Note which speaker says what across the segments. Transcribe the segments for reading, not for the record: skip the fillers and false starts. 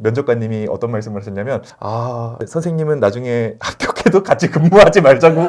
Speaker 1: 면접관님이 어떤 말씀을 하셨냐면 선생님은 나중에 합격해도 같이 근무하지 말자고.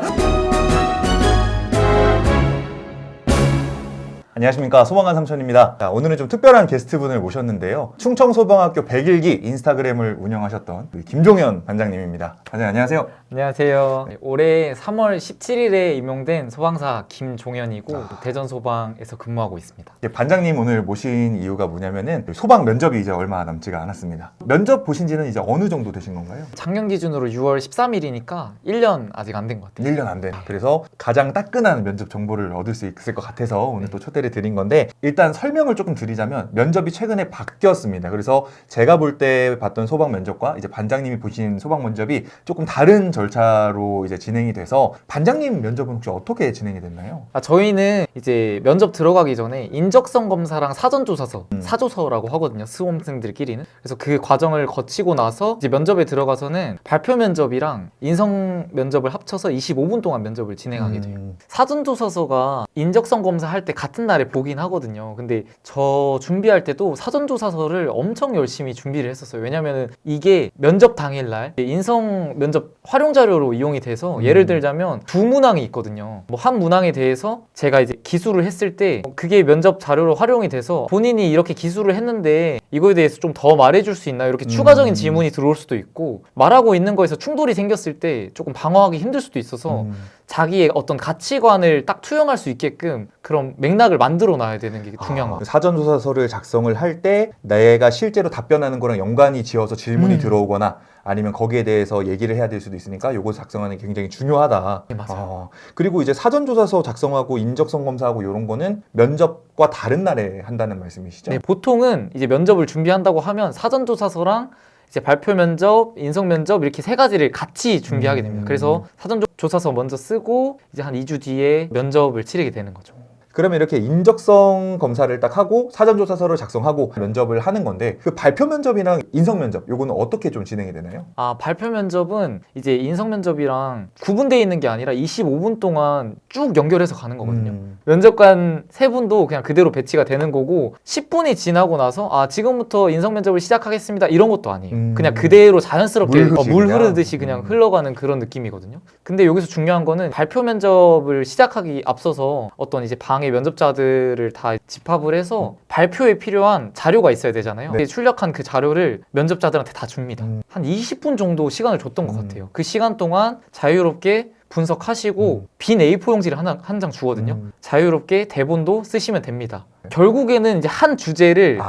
Speaker 1: 안녕하십니까, 소방관 삼촌입니다. 자, 오늘은 좀 특별한 게스트분을 모셨는데요. 충청소방학교 101기 인스타그램을 운영하셨던 우리 김종현 반장님입니다. 반장님 안녕하세요.
Speaker 2: 안녕하세요. 올해 3월 17일에 임용된 소방사 김종현이고 대전소방에서 근무하고 있습니다.
Speaker 1: 반장님 오늘 모신 이유가 뭐냐면은 소방 면접이 이제 얼마 남지가 않았습니다. 면접 보신 지는 이제 어느 정도 되신 건가요?
Speaker 2: 작년 기준으로 6월 13일이니까 1년 아직 안 된 것 같아요.
Speaker 1: 1년 안 된. 그래서 가장 따끈한 면접 정보를 얻을 수 있을 것 같아서 오늘 또 초대를 드린 건데, 일단 설명을 조금 드리자면 면접이 최근에 바뀌었습니다. 그래서 제가 볼 때 봤던 소방 면접과 이제 반장님이 보신 소방 면접이 조금 다른 절차로 이제 진행이 돼서, 반장님 면접은 혹시 어떻게 진행이 됐나요?
Speaker 2: 저희는 이제 면접 들어가기 전에 인적성 검사랑 사전조사서, 사조서라고 하거든요. 수험생들끼리는. 그래서 그 과정을 거치고 나서 이제 면접에 들어가서는 발표 면접이랑 인성 면접을 합쳐서 25분 동안 면접을 진행하게 돼요. 사전조사서가 인적성 검사할 때 같은 날에 보긴 하거든요. 근데 저 준비할 때도 사전조사서를 엄청 열심히 준비를 했었어요. 왜냐면은 이게 면접 당일날 인성 면접 활용 자료로 이용이 돼서, 예를 들자면 두 문항이 있거든요. 뭐 한 문항에 대해서 제가 이제 기술을 했을 때 그게 면접 자료로 활용이 돼서 본인이 이렇게 기술을 했는데 이거에 대해서 좀 더 말해줄 수 있나요? 이렇게 추가적인 질문이 들어올 수도 있고, 말하고 있는 거에서 충돌이 생겼을 때 조금 방어하기 힘들 수도 있어서 자기의 어떤 가치관을 딱 투영할 수 있게끔 그런 맥락을 만들어 놔야 되는 게 중요한 것 같아요.
Speaker 1: 사전조사서를 작성을 할 때 내가 실제로 답변하는 거랑 연관이 지어서 질문이 들어오거나 아니면 거기에 대해서 얘기를 해야 될 수도 있으니까 요거 작성하는 게 굉장히 중요하다.
Speaker 2: 네, 맞아요.
Speaker 1: 그리고 이제 사전조사서 작성하고 인적성 검사하고 이런 거는 면접과 다른 날에 한다는 말씀이시죠?
Speaker 2: 네, 보통은 이제 면접을 준비한다고 하면 사전조사서랑 이제 발표 면접, 인성 면접 이렇게 세 가지를 같이 준비하게 됩니다. 그래서 사전조사서 먼저 쓰고 이제 한 2주 뒤에 면접을 치르게 되는 거죠.
Speaker 1: 그러면 이렇게 인적성 검사를 딱 하고 사전조사서를 작성하고 면접을 하는 건데, 그 발표 면접이랑 인성 면접 요거는 어떻게 좀 진행이 되나요?
Speaker 2: 발표 면접은 이제 인성 면접이랑 구분되어 있는 게 아니라 25분 동안 쭉 연결해서 가는 거거든요. 면접관 세 분도 그냥 그대로 배치가 되는 거고, 10분이 지나고 나서 지금부터 인성 면접을 시작하겠습니다 이런 것도 아니에요. 그냥 그대로 자연스럽게 물 흐르듯이 그냥 흘러가는 그런 느낌이거든요. 근데 여기서 중요한 거는 발표 면접을 시작하기 앞서서 어떤 이제 방해 면접자들을 다 집합을 해서 발표에 필요한 자료가 있어야 되잖아요.
Speaker 1: 네.
Speaker 2: 출력한 그 자료를 면접자들한테 다 줍니다. 한 20분 정도 시간을 줬던 것 같아요. 그 시간 동안 자유롭게 분석하시고 빈 A4 용지를 한 장 주거든요. 자유롭게 대본도 쓰시면 됩니다. 결국에는 이제 한 주제를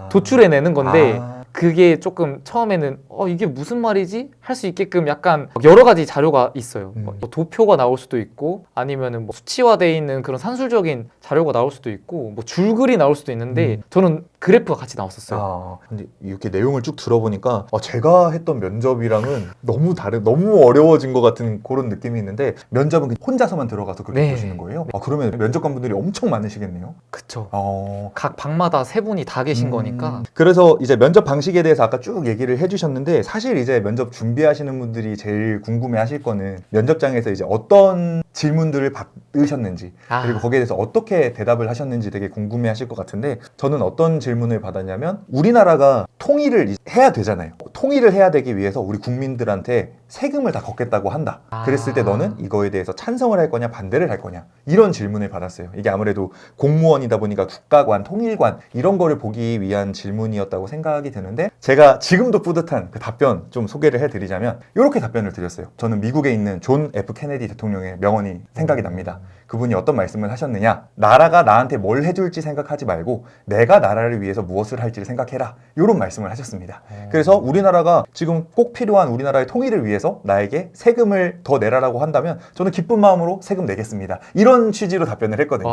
Speaker 2: 도출해내는 건데, 그게 조금 처음에는 이게 무슨 말이지? 할 수 있게끔 약간 여러 가지 자료가 있어요. 뭐 도표가 나올 수도 있고, 아니면은 뭐 수치화되어 있는 그런 산술적인 자료가 나올 수도 있고, 뭐 줄글이 나올 수도 있는데 저는 그래프가 같이 나왔었어요.
Speaker 1: 근데 이렇게 내용을 쭉 들어보니까 제가 했던 면접이랑은 너무 어려워진 것 같은 그런 느낌이 있는데, 면접은 혼자서만 들어가서 그렇게 보시는 거예요? 그러면 면접관 분들이 엄청 많으시겠네요?
Speaker 2: 그쵸. 각 방마다 세 분이 다 계신 거니까.
Speaker 1: 그래서 이제 면접 방식에 대해서 아까 쭉 얘기를 해주셨는데, 사실 이제 면접 준비하시는 분들이 제일 궁금해하실 거는 면접장에서 이제 어떤 질문들을 받으셨는지, 그리고 거기에 대해서 어떻게 대답을 하셨는지 되게 궁금해하실 것 같은데, 저는 어떤 질문을 받았냐면, 우리나라가 통일을 해야 되잖아요. 통일을 해야 되기 위해서 우리 국민들한테 세금을 다 걷겠다고 한다. 그랬을 때 너는 이거에 대해서 찬성을 할 거냐 반대를 할 거냐, 이런 질문을 받았어요. 이게 아무래도 공무원이다 보니까 국가관, 통일관 이런 거를 보기 위한 질문이었다고 생각이 드는데, 제가 지금도 뿌듯한 그 답변 좀 소개를 해드리자면 이렇게 답변을 드렸어요. 저는 미국에 있는 존 F 케네디 대통령의 명언이 생각이 납니다. 그분이 어떤 말씀을 하셨느냐, 나라가 나한테 뭘 해줄지 생각하지 말고 내가 나라를 위해서 무엇을 할지를 생각해라, 이런 말씀을 하셨습니다. 그래서 우리나라가 지금 꼭 필요한 우리나라의 통일을 위해서 나에게 세금을 더 내라라고 한다면 저는 기쁜 마음으로 세금 내겠습니다, 이런 취지로 답변을 했거든요.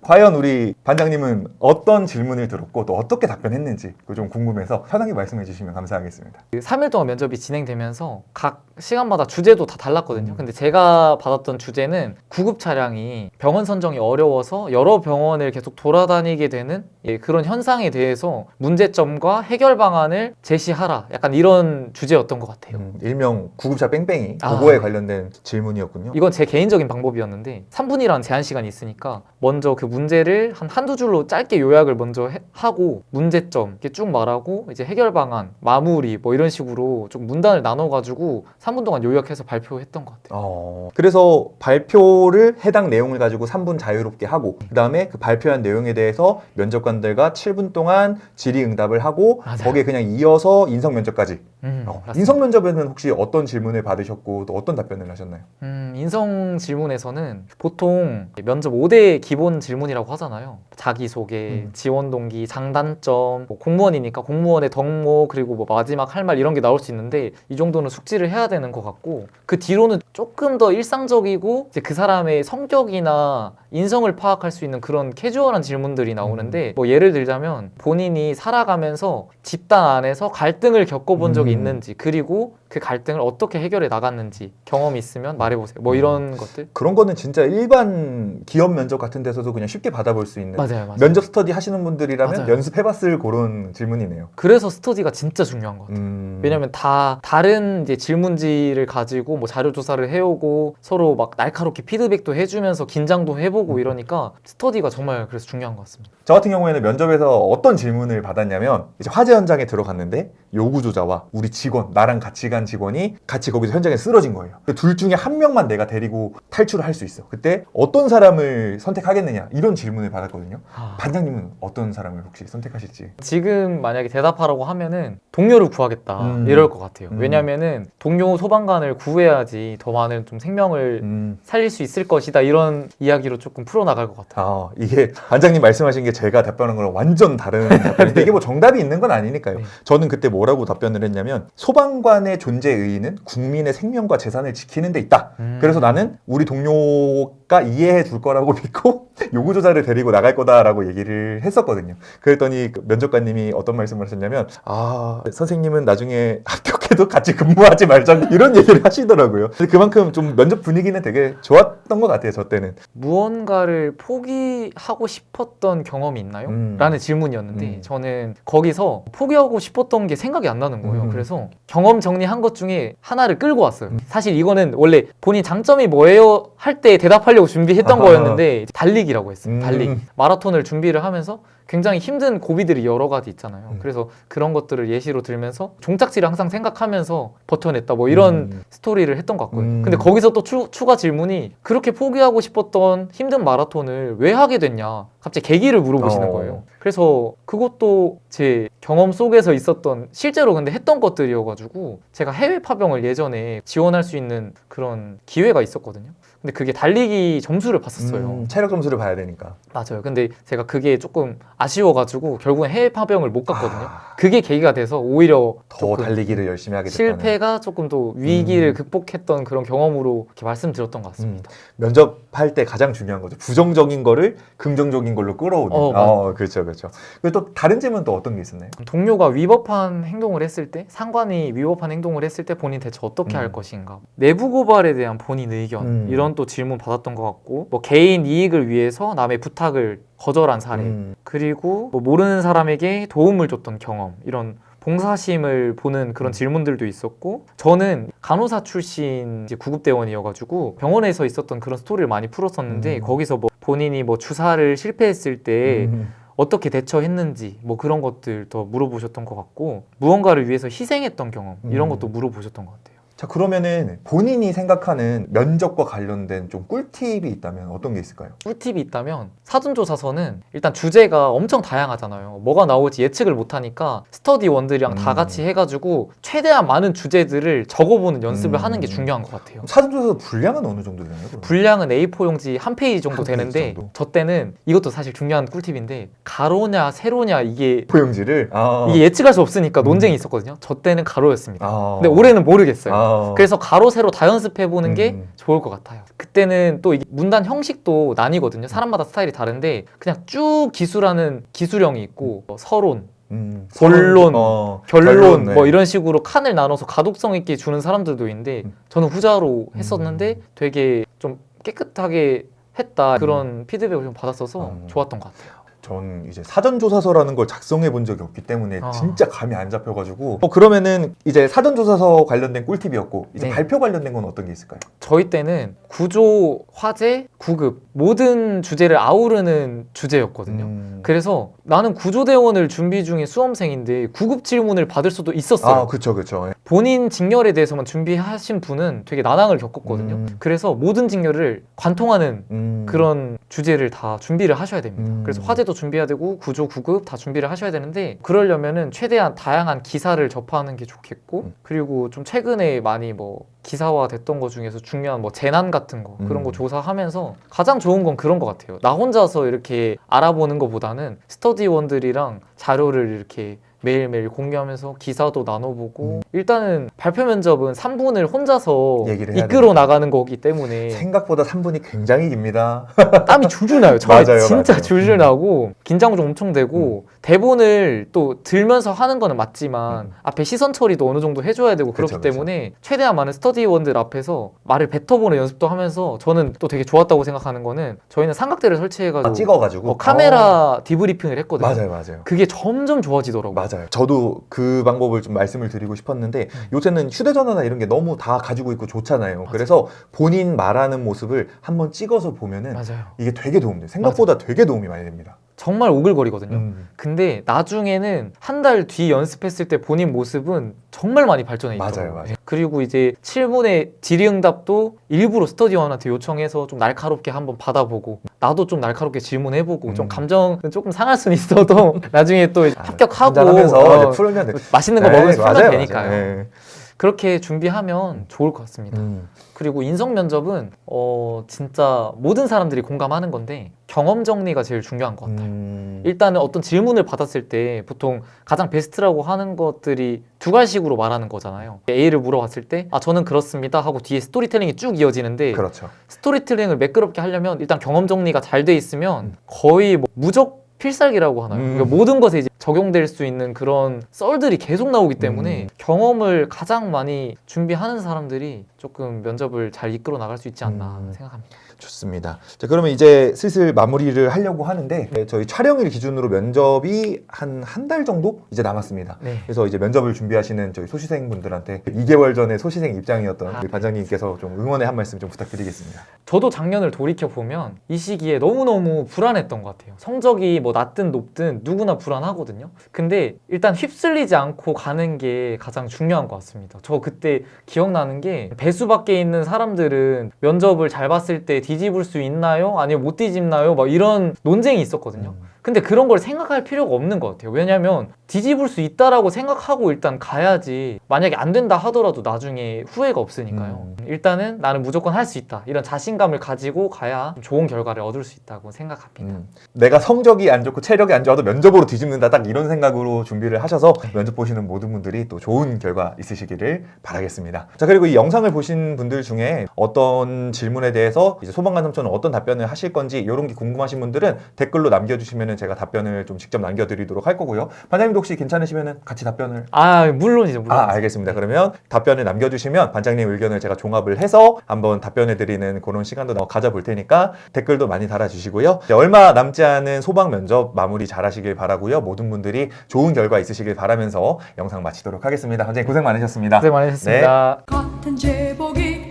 Speaker 1: 과연 우리 반장님은 어떤 질문을 들었고 또 어떻게 답변했는지 그거 좀 궁금해서 편하게 말씀해 주시면 감사하겠습니다.
Speaker 2: 3일 동안 면접이 진행되면서 각 시간마다 주제도 다 달랐거든요. 근데 제가 받았던 주제는 구급 차량이 병원 선정이 어려워서 여러 병원을 계속 돌아다니게 되는 그런 현상에 대해서 문제점과 해결 방안을 제시하라, 약간 이런 주제였던 것 같아요.
Speaker 1: 일명 구급차 뺑뺑이, 그거에 관련된 질문이었군요.
Speaker 2: 이건 제 개인적인 방법이었는데 3분이라는 제한 시간이 있으니까 먼저 그 문제를 한두 줄로 짧게 요약을 먼저 하고 문제점 이렇게 쭉 말하고 이제 해결 방안, 마무리 뭐 이런 식으로 좀 문단을 나눠가지고 3분 동안 요약해서 발표했던 것 같아요.
Speaker 1: 그래서 발표를 해당 내용을 가지고 3분 자유롭게 하고 그 다음에 그 발표한 내용에 대해서 면접관들과 7분 동안 질의응답을 하고
Speaker 2: 맞아요.
Speaker 1: 거기에 그냥 이어서 인성 면접까지.
Speaker 2: 맞습니다.
Speaker 1: 인성 면접에는 혹시 어떤 질문을 받으셨고 또 어떤 답변을 하셨나요?
Speaker 2: 인성 질문에서는 보통 면접 5대 기본 질문이라고 하잖아요. 자기소개, 지원 동기, 장단점, 뭐 공무원이니까 공무원의 덕목, 그리고 뭐 마지막 할 말 이런 게 나올 수 있는데 이 정도는 숙지를 해야 되는 것 같고 그 뒤로는 조금 더 일상적이고 이제 그 사람의 성격이나 인성을 파악할 수 있는 그런 캐주얼한 질문들이 나오는데 뭐 예를 들자면 본인이 살아가면서 집단 안에서 갈등을 겪어본 적이 있는지 그리고 그 갈등을 어떻게 해결해 나갔는지 경험이 있으면 말해보세요. 뭐 이런 것들.
Speaker 1: 그런 거는 진짜 일반 기업 면접 같은 데서도 그냥 쉽게 받아볼 수 있는
Speaker 2: 맞아요.
Speaker 1: 면접 스터디 하시는 분들이라면
Speaker 2: 맞아요.
Speaker 1: 연습해봤을 그런 질문이네요.
Speaker 2: 그래서 스터디가 진짜 중요한 것 같아요. 왜냐면 다 다른 이제 질문지를 가지고 뭐 자료 조사를 해오고 서로 막 날카롭게 피드백도 해주면서 긴장도 해보고 이러니까 스터디가 정말 그래서 중요한 것 같습니다.
Speaker 1: 저 같은 경우에는 면접에서 어떤 질문을 받았냐면 이제 화재 현장에 들어갔는데 요구조자와 우리 직원, 나랑 같이 간 직원이 같이 거기서 현장에 쓰러진 거예요. 둘 중에 한 명만 내가 데리고 탈출을 할 수 있어. 그때 어떤 사람을 선택하겠느냐 이런 질문을 받았거든요. 반장님은 어떤 사람을 혹시 선택하실지?
Speaker 2: 지금 만약에 대답하라고 하면은 동료를 구하겠다 이럴 것 같아요. 왜냐면은 동료 소방관을 구해야지 더 많은 좀 생명을 살릴 수 있을 것이다 이런 이야기로 조금 풀어나갈 것 같아요.
Speaker 1: 이게 반장님 말씀하신 게 제가 답변한 거랑 완전 다른 답변인데 이게 뭐 정답이 있는 건 아니니까요.
Speaker 2: 네.
Speaker 1: 저는 그때 뭐라고 답변을 했냐면 소방관의 존재 의의는 국민의 생명과 재산을 지키는 데 있다. 그래서 나는 우리 동료가 이해해 줄 거라고 믿고 요구조자를 데리고 나갈 거다라고 얘기를 했었거든요. 그랬더니 그 면접관님이 어떤 말씀을 하셨냐면 선생님은 나중에 합격해도 같이 근무하지 말자 이런 얘기를 하시더라고요. 그만큼 좀 면접 분위기는 되게 좋았던 것 같아요. 저 때는.
Speaker 2: 무언가를 포기하고 싶었던 경험이 있나요? 라는 질문이었는데 저는 거기서 포기하고 싶었던 게 생각이 안 나는 거예요. 그래서 경험 정리한 것 중에 하나를 끌고 왔어요. 사실 이거는 원래 본인 장점이 뭐예요? 할 때 대답하려고 준비했던 거였는데 달리기라고 했어요. 달리기. 마라톤을 준비를 하면서 굉장히 힘든 고비들이 여러 가지 있잖아요. 그래서 그런 것들을 예시로 들면서 종착지를 항상 생각하면서 버텨냈다 뭐 이런 스토리를 했던 것 같고요. 근데 거기서 또 추가 질문이 그렇게 포기하고 싶었던 힘든 마라톤을 왜 하게 됐냐 갑자기 계기를 물어보시는 거예요. 그래서 그것도 제 경험 속에서 있었던 실제로 근데 했던 것들이어가지고 제가 해외 파병을 예전에 지원할 수 있는 그런 기회가 있었거든요. 근데 그게 달리기 점수를 봤었어요.
Speaker 1: 체력 점수를 봐야 되니까.
Speaker 2: 맞아요. 근데 제가 그게 조금 아쉬워가지고 결국엔 해외 파병을 못 갔거든요. 그게 계기가 돼서 오히려
Speaker 1: 더 달리기를 열심히 하게 됐다는.
Speaker 2: 실패가 조금 더 위기를 극복했던 그런 경험으로 이렇게 말씀드렸던 것 같습니다.
Speaker 1: 면접할 때 가장 중요한 거죠. 부정적인 거를 긍정적인 걸로 끌어오는. 그렇죠, 그렇죠. 그리고 또 다른 질문 또 어떤 게 있었나요?
Speaker 2: 동료가 위법한 행동을 했을 때, 상관이 위법한 행동을 했을 때 본인 대체 어떻게 할 것인가? 내부 고발에 대한 본인 의견 이런 또 질문 받았던 것 같고, 뭐 개인 이익을 위해서 남의 부탁을 거절한 사례, 그리고 뭐 모르는 사람에게 도움을 줬던 경험 이런. 봉사심을 보는 그런 질문들도 있었고 저는 간호사 출신 이제 구급대원이어가지고 병원에서 있었던 그런 스토리를 많이 풀었었는데 거기서 뭐 본인이 뭐 주사를 실패했을 때 어떻게 대처했는지 뭐 그런 것들 더 물어보셨던 것 같고 무언가를 위해서 희생했던 경험 이런 것도 물어보셨던 것 같아요.
Speaker 1: 자, 그러면은 본인이 생각하는 면접과 관련된 좀 꿀팁이 있다면 어떤 게 있을까요?
Speaker 2: 꿀팁이 있다면 사전조사서는 일단 주제가 엄청 다양하잖아요. 뭐가 나올지 예측을 못하니까 스터디원들이랑 다 같이 해가지고 최대한 많은 주제들을 적어보는 연습을 하는 게 중요한 것 같아요.
Speaker 1: 사전조사 분량은 어느 정도 되나요? 그럼?
Speaker 2: 분량은 A4 용지 한 페이지 정도
Speaker 1: 한 페이지
Speaker 2: 되는데
Speaker 1: 정도?
Speaker 2: 저 때는 이것도 사실 중요한 꿀팁인데 가로냐 세로냐 이게
Speaker 1: 포용지를
Speaker 2: 이게 예측할 수 없으니까 논쟁이 있었거든요. 저 때는 가로였습니다. 근데 올해는 모르겠어요. 그래서 가로 세로 다 연습해보는 게 좋을 것 같아요. 그때는 또 이게 문단 형식도 나뉘거든요. 사람마다 스타일이 다른데 그냥 쭉 기술하는 기술형이 있고 뭐 서론, 본론, 결론
Speaker 1: 네.
Speaker 2: 뭐 이런 식으로 칸을 나눠서 가독성 있게 주는 사람들도 있는데 저는 후자로 했었는데 되게 좀 깨끗하게 했다 그런 피드백을 좀 받았어서 좋았던 것 같아요.
Speaker 1: 전 이제 사전조사서라는 걸 작성해 본 적이 없기 때문에
Speaker 2: 아.
Speaker 1: 진짜 감이 안 잡혀가지고 그러면은 이제 사전조사서 관련된 꿀팁이었고 이제
Speaker 2: 네.
Speaker 1: 발표 관련된 건 어떤 게 있을까요?
Speaker 2: 저희 때는 구조, 화재, 구급 모든 주제를 아우르는 주제였거든요. 그래서 나는 구조대원을 준비 중인 수험생인데 구급 질문을 받을 수도 있었어요.
Speaker 1: 아, 그쵸.
Speaker 2: 본인 직렬에 대해서만 준비하신 분은 되게 난항을 겪었거든요. 그래서 모든 직렬을 관통하는 그런 주제를 다 준비를 하셔야 됩니다. 그래서 화재도 준비해야 되고 구조, 구급 다 준비를 하셔야 되는데 그러려면은 최대한 다양한 기사를 접하는 게 좋겠고 그리고 좀 최근에 많이 뭐 기사화 됐던 것 중에서 중요한 뭐 재난 같은 거 그런 거 조사하면서 가장 좋은 건 그런 것 같아요. 나 혼자서 이렇게 알아보는 것보다는 스터디원들이랑 자료를 이렇게 매일매일 공유하면서 기사도 나눠보고 일단은 발표 면접은 3분을 혼자서
Speaker 1: 얘기를 해야
Speaker 2: 이끌어
Speaker 1: 되니까.
Speaker 2: 나가는 거기 때문에
Speaker 1: 생각보다 3분이 굉장히 깁니다.
Speaker 2: 땀이 줄줄 나요. 저는
Speaker 1: 맞아요,
Speaker 2: 진짜
Speaker 1: 맞아요.
Speaker 2: 줄줄 나고 긴장도 좀 엄청 되고 대본을 또 들면서 하는 거는 맞지만 앞에 시선 처리도 어느 정도 해줘야 되고 그렇기
Speaker 1: 그쵸, 그쵸.
Speaker 2: 때문에 최대한 많은 스터디원들 앞에서 말을 뱉어보는 연습도 하면서 저는 또 되게 좋았다고 생각하는 거는 저희는 삼각대를 설치해가지고
Speaker 1: 찍어가지고
Speaker 2: 카메라 디브리핑을 했거든요.
Speaker 1: 맞아요.
Speaker 2: 그게 점점 좋아지더라고요.
Speaker 1: 맞아요. 저도 그 방법을 좀 말씀을 드리고 싶었는데 요새는 휴대전화나 이런 게 너무 다 가지고 있고 좋잖아요. 그래서 본인 말하는 모습을 한번 찍어서 보면은
Speaker 2: 맞아요.
Speaker 1: 이게 되게 도움돼요. 생각보다 되게 도움이 많이 됩니다.
Speaker 2: 정말 오글거리거든요. 근데 나중에는 한 달 뒤 연습했을 때 본인 모습은 정말 많이 발전해 있더라고요.
Speaker 1: 맞아요.
Speaker 2: 그리고 이제 7분의 질의응답도 일부러 스터디원한테 요청해서 좀 날카롭게 한번 받아보고 나도 좀 날카롭게 질문해보고 좀 감정은 조금 상할 수는 있어도 나중에 또 합격하고
Speaker 1: 한잔하면서 이제 풀면 돼.
Speaker 2: 맛있는 거 먹으면서 풀면
Speaker 1: 맞아요.
Speaker 2: 되니까요.
Speaker 1: 네.
Speaker 2: 그렇게 준비하면 좋을 것 같습니다. 그리고 인성 면접은 진짜 모든 사람들이 공감하는 건데 경험 정리가 제일 중요한 것 같아요. 일단은 어떤 질문을 받았을 때 보통 가장 베스트라고 하는 것들이 두 가지식으로 말하는 거잖아요. A를 물어봤을 때 저는 그렇습니다 하고 뒤에 스토리텔링이 쭉 이어지는데
Speaker 1: 그렇죠.
Speaker 2: 스토리텔링을 매끄럽게 하려면 일단 경험 정리가 잘 돼 있으면 거의 뭐 무적 필살기라고 하나요? 그러니까 모든 것에 이제 적용될 수 있는 그런 썰들이 계속 나오기 때문에 경험을 가장 많이 준비하는 사람들이 조금 면접을 잘 이끌어 나갈 수 있지 않나 생각합니다.
Speaker 1: 좋습니다. 자, 그러면 이제 슬슬 마무리를 하려고 하는데 저희 촬영일 기준으로 면접이 한 달 정도 이제 남았습니다.
Speaker 2: 네.
Speaker 1: 그래서 이제 면접을 준비하시는 저희 소시생분들한테 2개월 전에 소시생 입장이었던 우리 반장님께서 좀 응원의 한 말씀 좀 부탁드리겠습니다.
Speaker 2: 저도 작년을 돌이켜보면 이 시기에 너무너무 불안했던 것 같아요. 성적이 뭐 낮든 높든 누구나 불안하거든요. 근데 일단 휩쓸리지 않고 가는 게 가장 중요한 것 같습니다. 저 그때 기억나는 게 배수 밖에 있는 사람들은 면접을 잘 봤을 때 뒤집을 수 있나요? 아니면 못 뒤집나요? 막 이런 논쟁이 있었거든요. 근데 그런 걸 생각할 필요가 없는 것 같아요. 왜냐면 뒤집을 수 있다라고 생각하고 일단 가야지 만약에 안 된다 하더라도 나중에 후회가 없으니까요. 일단은 나는 무조건 할 수 있다. 이런 자신감을 가지고 가야 좋은 결과를 얻을 수 있다고 생각합니다.
Speaker 1: 내가 성적이 안 좋고 체력이 안 좋아도 면접으로 뒤집는다 딱 이런 생각으로 준비를 하셔서 면접 보시는 모든 분들이 또 좋은 결과 있으시기를 바라겠습니다. 자, 그리고 이 영상을 보신 분들 중에 어떤 질문에 대해서 이제 소방관 삼촌은 어떤 답변을 하실 건지 이런 게 궁금하신 분들은 댓글로 남겨주시면 제가 답변을 좀 직접 남겨드리도록 할 거고요. 반장님도 혹시 괜찮으시면 같이 답변을
Speaker 2: 물론이죠.
Speaker 1: 알겠습니다. 그러면 답변을 남겨주시면 반장님 의견을 제가 종합을 해서 한번 답변해드리는 그런 시간도 가져볼 테니까 댓글도 많이 달아주시고요. 얼마 남지 않은 소방 면접 마무리 잘 하시길 바라고요. 모든 분들이 좋은 결과 있으시길 바라면서 영상 마치도록 하겠습니다. 반장님 고생 많으셨습니다.
Speaker 2: 고생 많으셨습니다.
Speaker 3: 같은 제복이